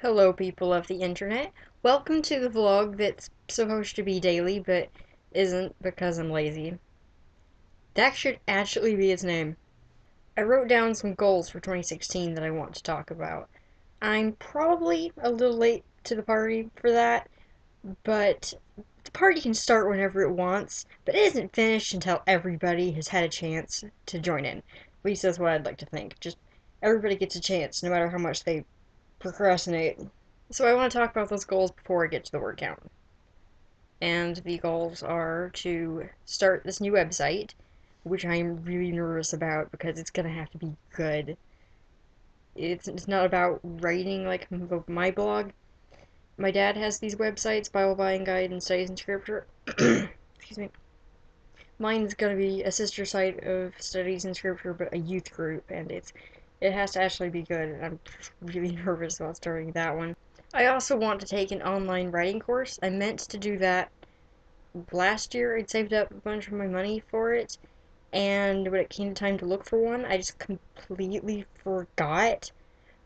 Hello, people of the internet. Welcome to the vlog that's supposed to be daily, but isn't because I'm lazy. That should actually be its name. I wrote down some goals for 2016 that I want to talk about. I'm probably a little late to the party for that, but the party can start whenever it wants, but it isn't finished until everybody has had a chance to join in. At least that's what I'd like to think. Just everybody gets a chance, no matter how much they procrastinate. So I want to talk about those goals before I get to the word count. And the goals are to start this new website, which I'm really nervous about because it's going to have to be good. It's not about writing like my blog. My dad has these websites, Bible Buying Guide and Studies in Scripture. Excuse me. Mine's going to be a sister site of Studies in Scripture, but a youth group, and it has to actually be good, and I'm really nervous about starting that one. I also want to take an online writing course. I meant to do that last year. I'd saved up a bunch of my money for it, and when it came time to look for one, I just completely forgot.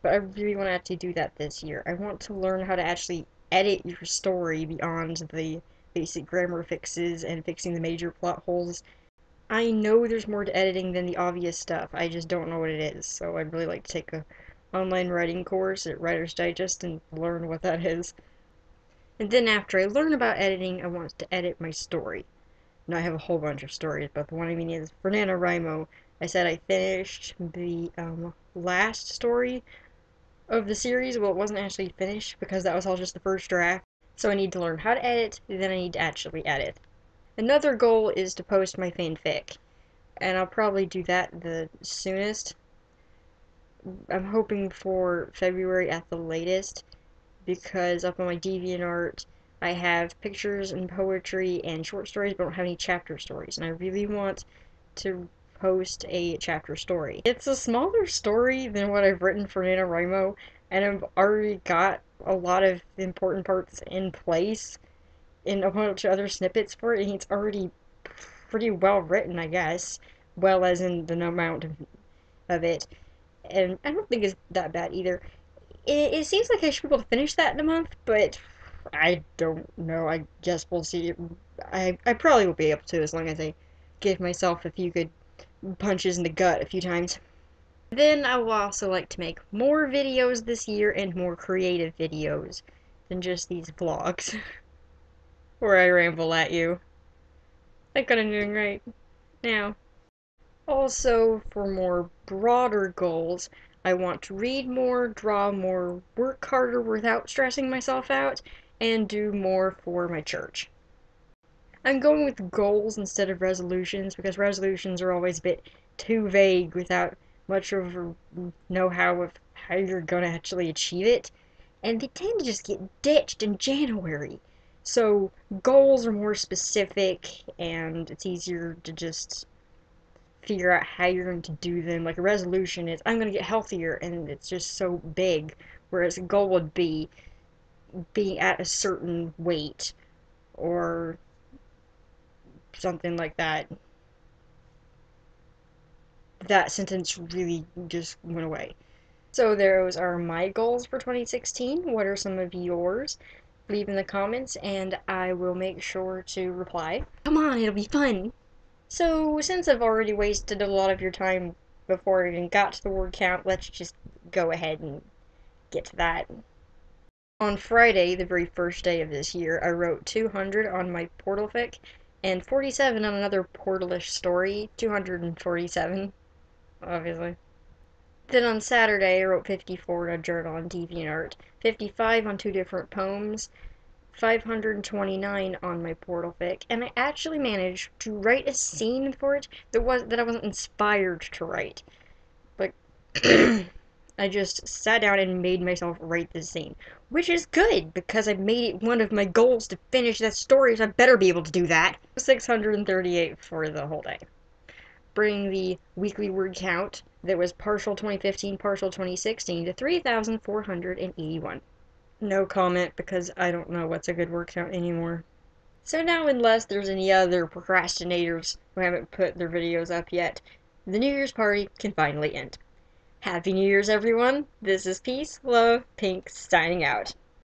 But I really want to actually do that this year. I want to learn how to actually edit your story beyond the basic grammar fixes and fixing the major plot holes. I know there's more to editing than the obvious stuff. I just don't know what it is. So I'd really like to take a online writing course at Writer's Digest and learn what that is. And then after I learn about editing, I want to edit my story. Now I have a whole bunch of stories, but the one I mean is for NaNoWriMo. I said I finished the last story of the series. Well, it wasn't actually finished because that was all just the first draft. So I need to learn how to edit, then I need to actually edit. Another goal is to post my fanfic, and I'll probably do that the soonest. I'm hoping for February at the latest, because up on my DeviantArt I have pictures and poetry and short stories, but I don't have any chapter stories, and I really want to post a chapter story. It's a smaller story than what I've written for NaNoWriMo, and I've already got a lot of important parts in place in a bunch of other snippets for it, and it's already pretty well written, I guess. Well, as in the amount of it. And I don't think it's that bad either. It seems like I should be able to finish that in a month, but I don't know. I guess we'll see. I probably will be able to as long as I give myself a few good punches in the gut a few times. Then I will also like to make more videos this year and more creative videos than just these vlogs where I ramble at you. I think I'm doing right now. Also, for more broader goals, I want to read more, draw more, work harder without stressing myself out, and do more for my church. I'm going with goals instead of resolutions because resolutions are always a bit too vague without much of a know-how of how you're going to actually achieve it, and they tend to just get ditched in January. So, goals are more specific, and it's easier to just figure out how you're going to do them. Like a resolution is, I'm going to get healthier, and it's just so big. Whereas a goal would be being at a certain weight or something like that. That sentence really just went away. So those are my goals for 2016. What are some of yours? Leave in the comments and I will make sure to reply. Come on, it'll be fun! So, since I've already wasted a lot of your time before I even got to the word count, let's just go ahead and get to that. On Friday, the very first day of this year, I wrote 200 on my Portal fic and 47 on another Portalish story. 247, obviously. Then on Saturday, I wrote 54 in a journal on DeviantArt, 55 on two different poems, 529 on my Portal fic, and I actually managed to write a scene for it that I wasn't inspired to write. Like, I just sat down and made myself write this scene, which is good because I made it one of my goals to finish that story, so I better be able to do that. 638 for the whole day. Bringing the weekly word count that was partial 2015, partial 2016 to 3,481. No comment because I don't know what's a good word count anymore. So now, unless there's any other procrastinators who haven't put their videos up yet, the New Year's party can finally end. Happy New Year's, everyone. This is Peace, Love, Pink signing out.